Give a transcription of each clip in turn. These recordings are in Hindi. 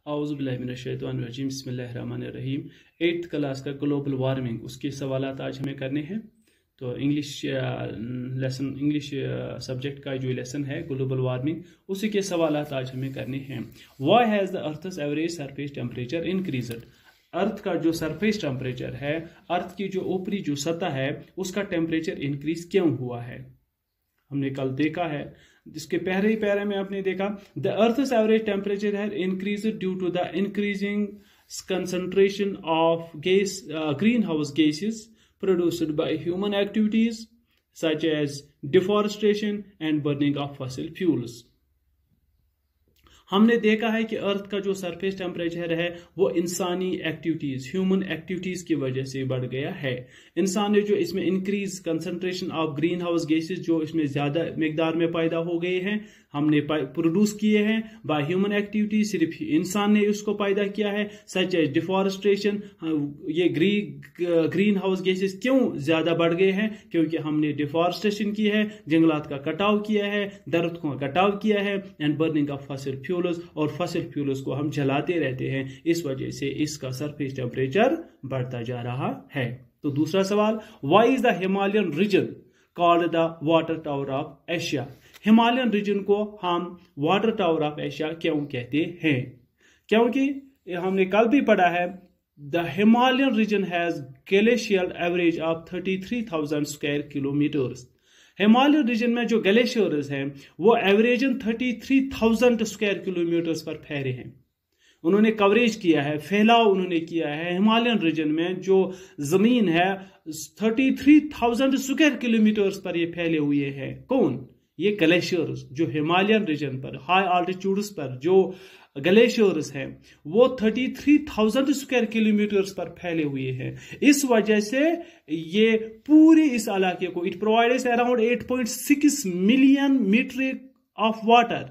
औज़ुबिल्लाहिमिनश्शैतानिर्रजीम बिस्मिल्लाहिर्रहमानिर्रहीम। 8th क्लास का ग्लोबल वार्मिंग उसके सवालात आज हमें करने हैं। तो इंग्लिश सब्जेक्ट का जो लेसन है ग्लोबल वार्मिंग, उसी के सवालात आज हमें करने हैं। Why has the earth's average surface temperature increased? Earth का जो सरफेस टेम्परेचर है, अर्थ की जो ऊपरी जो सतह है, उसका टेम्परेचर इंक्रीज क्यों हुआ है? हमने कल देखा है, जिसके पहले ही पैरा में आपने देखा द अर्थ's एवरेज टेम्परेचर है increase due to the increasing concentration of greenhouse gases produced by human activities such as deforestation and burning of fossil fuels. हमने देखा है कि अर्थ का जो सरफेस टेम्परेचर है वो इंसानी एक्टिविटीज, ह्यूमन एक्टिविटीज की वजह से बढ़ गया है। इंसान ने जो इसमें increase concentration of green house gases जो इसमें ज्यादा मिकदार में पैदा हो गए हैं, हमने प्रोड्यूस किए हैं बाय ह्यूमन एक्टिविटी, सिर्फ इंसान ने उसको पैदा किया है, सच एज डिफॉरेस्टेशन। ये ग्रीन हाउस गैसेज क्यों ज्यादा बढ़ गए हैं? क्योंकि हमने डिफॉरेस्टेशन की है, जंगलात का कटाव किया है, दरख्तों का कटाव किया है, and burning of fossil fuels, और फॉसिल फ्यूल्स को हम जलाते रहते हैं। इस वजह से इसका सरफेस टेम्परेचर बढ़ता जा रहा है। तो दूसरा सवाल, why is the Himalayan region called the water tower of Asia? Himalayan region को हम वाटर टावर ऑफ एशिया क्यों कहते हैं? क्योंकि हमने कल भी पढ़ा है, the Himalayan region has glacial average of 33,000 square kilometres. Himalayan region में जो ग्लेशियर्स हैं वो एवरेजन 33,000 स्क्वायर किलोमीटर्स पर फैले हैं। उन्होंने कवरेज किया है, फैलाव उन्होंने किया है। हिमालयन रीजन में जो जमीन है 33,000 स्क्वायर किलोमीटर्स पर ये फैले हुए हैं। कौन? ये ग्लेशियर्स जो हिमालयन रीजन पर हाई ऑल्टीट्यूड्स पर जो ग्लेशियर्स हैं वो 33,000 स्क्वायर किलोमीटर्स पर फैले हुए हैं। इस वजह से ये पूरे इस इलाके को it provides around 8.6 million metre of water,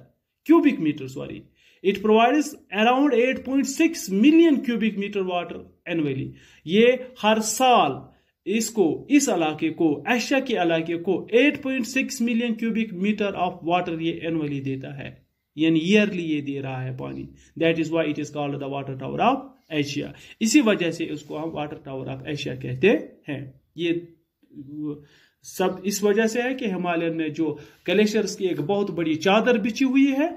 cubic metre sorry, it provides around 8.6 million cubic metre water annually. ये हर साल इसको, इस इलाके को, एशिया के इलाके को 8.6 million cubic metre of water ये एनुअली देता है, यानी ईयरली ये दे रहा है पानी। That is why it is called the water tower of Asia. इसी वजह से इसको हम वाटर टावर ऑफ एशिया कहते हैं। ये सब इस वजह से है कि हिमालयन में जो ग्लेशियर्स की एक बहुत बड़ी चादर बिछी हुई है,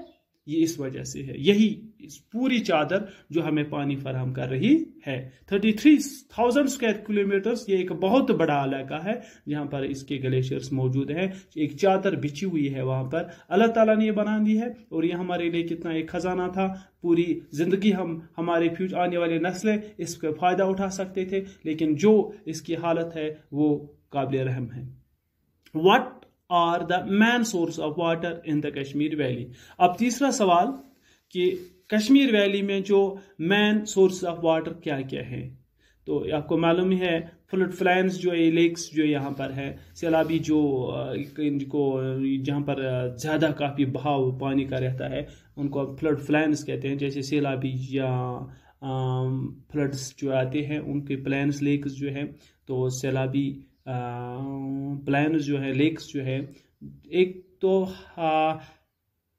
ये इस वजह से है। यही इस पूरी चादर जो हमें पानी फराहम कर रही है। 33,000 स्क्वायर किलोमीटर्स ये एक बहुत बड़ा इलाका है जहां पर इसके ग्लेशियर्स मौजूद हैं। एक चादर बिछी हुई है वहां पर, अल्लाह ताला ने ये बना दी है। और ये हमारे लिए कितना एक खजाना था। पूरी जिंदगी हम, हमारे फ्यूचर आने वाले नस्लें इसका फायदा उठा सकते थे, लेकिन जो इसकी हालत है वो काबिल रहम है। What are the main source of water in the Kashmir valley? अब तीसरा सवाल कि कश्मीर वैली में जो मेन सोर्स ऑफ वाटर क्या क्या है? तो आपको मालूम है फ्लड प्लान्स जो है, लेक्स जो यहाँ पर है, सैलाबी जो इनको जहाँ पर ज़्यादा काफ़ी बहाव पानी का रहता है उनको फ्लड प्लान्स कहते हैं। जैसे सैलाबी या फ्लड्स जो आते हैं उनके प्लान्स लेक्स जो है, तो सैलाबी प्लान्स जो है, लेक्स जो है, एक तो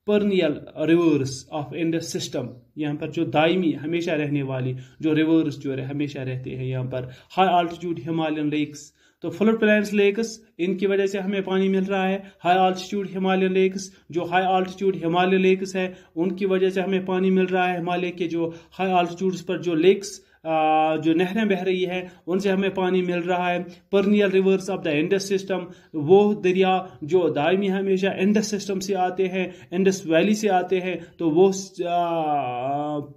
परनियल रिवर्स ऑफ इंडस सिस्टम, यहाँ पर जो दायमी हमेशा रहने वाली जो रिवर्स जो हमेशा रहते हैं यहाँ पर, हाई ऑल्टीट्यूड हिमालयन लेक्स, तो फ्लड प्लान्स लेक्स, इनकी वजह से हमें पानी मिल रहा है। हाई ऑल्टीट्यूड हिमालयन लेक्स, जो हाई ऑल्टीट्यूड हिमालय लेक्स है उनकी वजह से हमें पानी मिल रहा है। हिमालय के जो हाई ऑल्टीट्यूड्स पर जो लेक्स जो नहरें बह रही है उनसे हमें पानी मिल रहा है। Perennial rivers of the Indus system, वो दरिया जो दायमी हमेशा इंडस सिस्टम से आते हैं, इंडस वैली से आते हैं, तो वो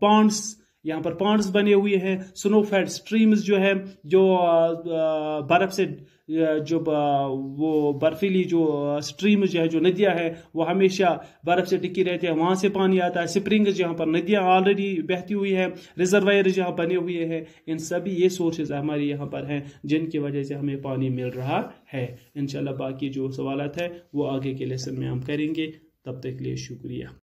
पॉन्ड्स, यहाँ पर पॉन्ड्स बने हुए हैं। स्नोफेड स्ट्रीम्स जो है, जो बर्फ से जो वो बर्फीली जो स्ट्रीम जो है, जो नदियाँ है वो हमेशा बर्फ से टिकी रहती है, वहाँ से पानी आता है। स्प्रिंग जहाँ पर नदियाँ ऑलरेडी बहती हुई है, रिजर्वायर जहाँ बने हुए हैं, इन सभी ये सोर्सेज हमारे यहाँ पर हैं जिनकी वजह से हमें पानी मिल रहा है। इंशाल्लाह बाकी जो सवालात है वो आगे के लेसन में हम करेंगे। तब तक के लिए शुक्रिया।